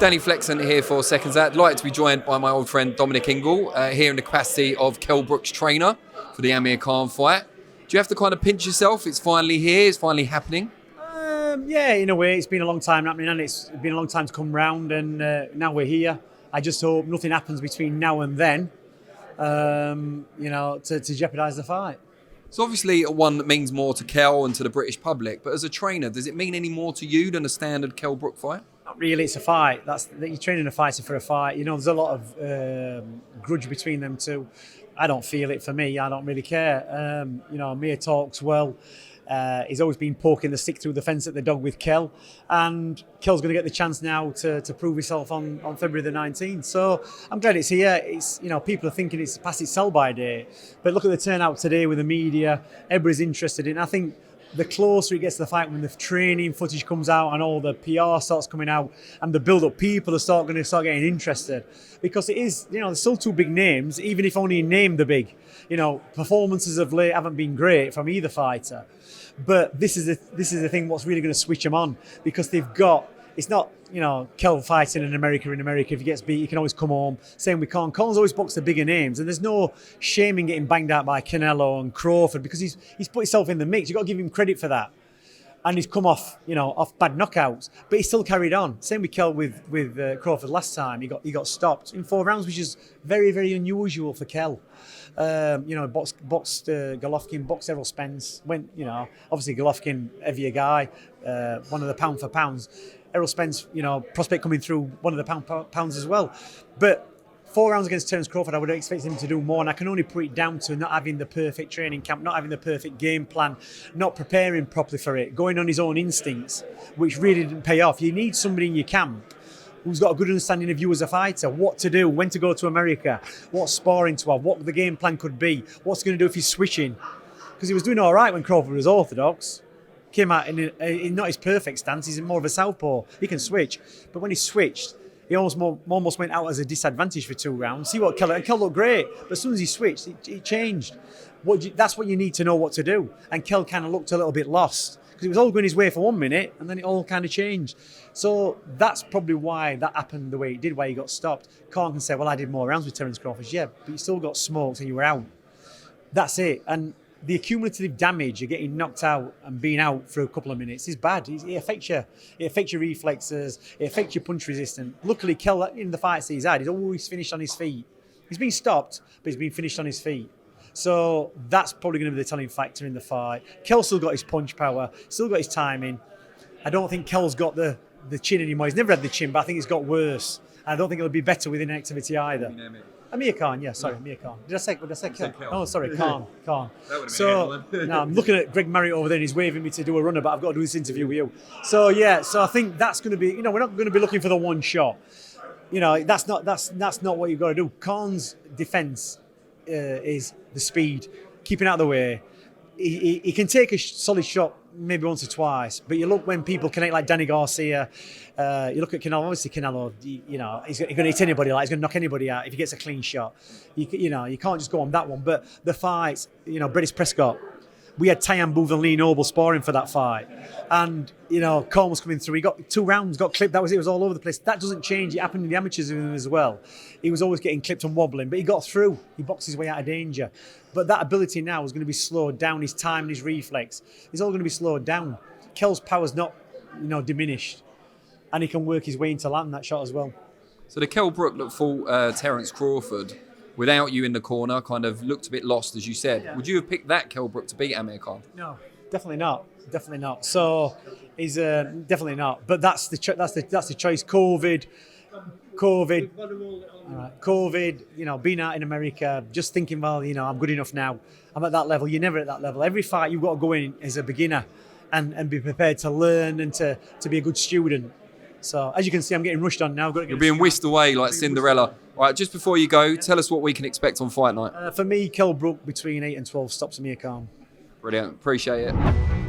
Danny Flexon here for SecondsOut. Delighted to be joined by my old friend Dominic Ingle, here in the capacity of Kell Brook's trainer for the Amir Khan fight. Do you have to kind of pinch yourself? It's finally here, it's finally happening. Yeah, in a way, it's been a long time happening, and it's been a long time to come round, and now we're here. I just hope nothing happens between now and then, to jeopardise the fight. It's obviously one that means more to Kell and to the British public, but as a trainer, does it mean any more to you than a standard Kell Brook fight? Not really, it's a fight. You're training a fighter for a fight. You know, there's a lot of grudge between them two. I don't feel it for me. I don't really care. Amir talks well. He's always been poking the stick through the fence at the dog with Kell, and Kell's going to get the chance now to prove himself on February the 19th. So I'm glad it's here. It's people are thinking it's past its sell-by date, but look at the turnout today with the media. Everybody's interested in it. I think the closer it gets to the fight, when the training footage comes out and all the PR starts coming out and the build-up, people are going to start getting interested, because it is, there's still two big names, even if only in name they're big. Performances of late haven't been great from either fighter, but this is the thing. What's really going to switch them on, because they've got. It's not, Kell fighting in America. If he gets beat, he can always come home. Same with Khan. Khan's always boxed the bigger names, and there's no shame in getting banged out by Canelo and Crawford, because he's put himself in the mix. You've got to give him credit for that. And he's come off, off bad knockouts, but he still carried on. Same with Kell with Crawford last time. He got stopped in 4 rounds, which is very, very unusual for Kell. Boxed Golovkin, boxed Errol Spence. Obviously Golovkin, heavier guy, one of the pound for pounds. Errol Spence, prospect coming through, one of the pounds as well. But 4 rounds against Terence Crawford, I would expect him to do more, and I can only put it down to not having the perfect training camp, not having the perfect game plan, not preparing properly for it, going on his own instincts, which really didn't pay off. You need somebody in your camp who's got a good understanding of you as a fighter, what to do, when to go to America, what sparring to have, what the game plan could be, what's going to do if he's switching. Because he was doing all right when Crawford was orthodox. Came out in not his perfect stance, he's more of a southpaw. He can switch. But when he switched, he almost went out as a disadvantage for 2 rounds. See what Kell looked great, but as soon as he switched, it changed. That's what you need to know what to do. And Kell kind of looked a little bit lost, because it was all going his way for 1 minute, and then it all kind of changed. So that's probably why that happened the way it did, why he got stopped. Khan can say, well, I did more rounds with Terence Crawford. Yeah, but you still got smoked and you were out. That's it. And the accumulative damage of getting knocked out and being out for a couple of minutes is bad. It affects you. It affects your reflexes. It affects your punch resistance. Luckily, Kell, in the fights he's had, he's always finished on his feet. He's been stopped, but he's been finished on his feet. So that's probably going to be the telling factor in the fight. Kell's still got his punch power, still got his timing. I don't think Kell's got the chin anymore. He's never had the chin, but I think it's got worse. I don't think it'll be better with inactivity either. Amir Khan, yeah, sorry, Amir Khan. Did I say Kell? Oh, sorry, Khan. So, no, I'm looking at Greg Marriott over there, and he's waving me to do a runner, but I've got to do this interview with you. So, yeah, I think that's going to be, we're not going to be looking for the one shot. That's not what you've got to do. Khan's defence is the speed, keeping out of the way. He can take a solid shot maybe once or twice, but you look when people connect like Danny Garcia, you look at Canelo. Obviously Canelo, he's going to hit anybody, he's going to knock anybody out if he gets a clean shot. You can't just go on that one. But the fights, British Prescott, we had Tyan Booth and Lee Noble sparring for that fight, and Khan was coming through. He got 2 rounds, got clipped. It was all over the place. That doesn't change. It happened in the amateurs as well. He was always getting clipped and wobbling, but he got through. He boxed his way out of danger. But that ability now is going to be slowed down. His time and his reflex is all going to be slowed down. Kell's power's not, diminished, and he can work his way into landing that shot as well. So the Kell Brook that fought Terence Crawford, without you in the corner, kind of looked a bit lost, as you said. Yeah. Would you have picked that Kell Brook to beat Amir Khan? No, definitely not. Definitely not. So he's definitely not. But that's the choice. COVID. Being out in America, just thinking, well, I'm good enough now. I'm at that level. You're never at that level. Every fight you've got to go in as a beginner and be prepared to learn and to be a good student. So as you can see, I'm getting rushed on now. You're being whisked away like Cinderella. All right, just before you go, tell us what we can expect on fight night. For me, Kell Brook between 8 and 12 stops Amir Khan. Brilliant. Appreciate it.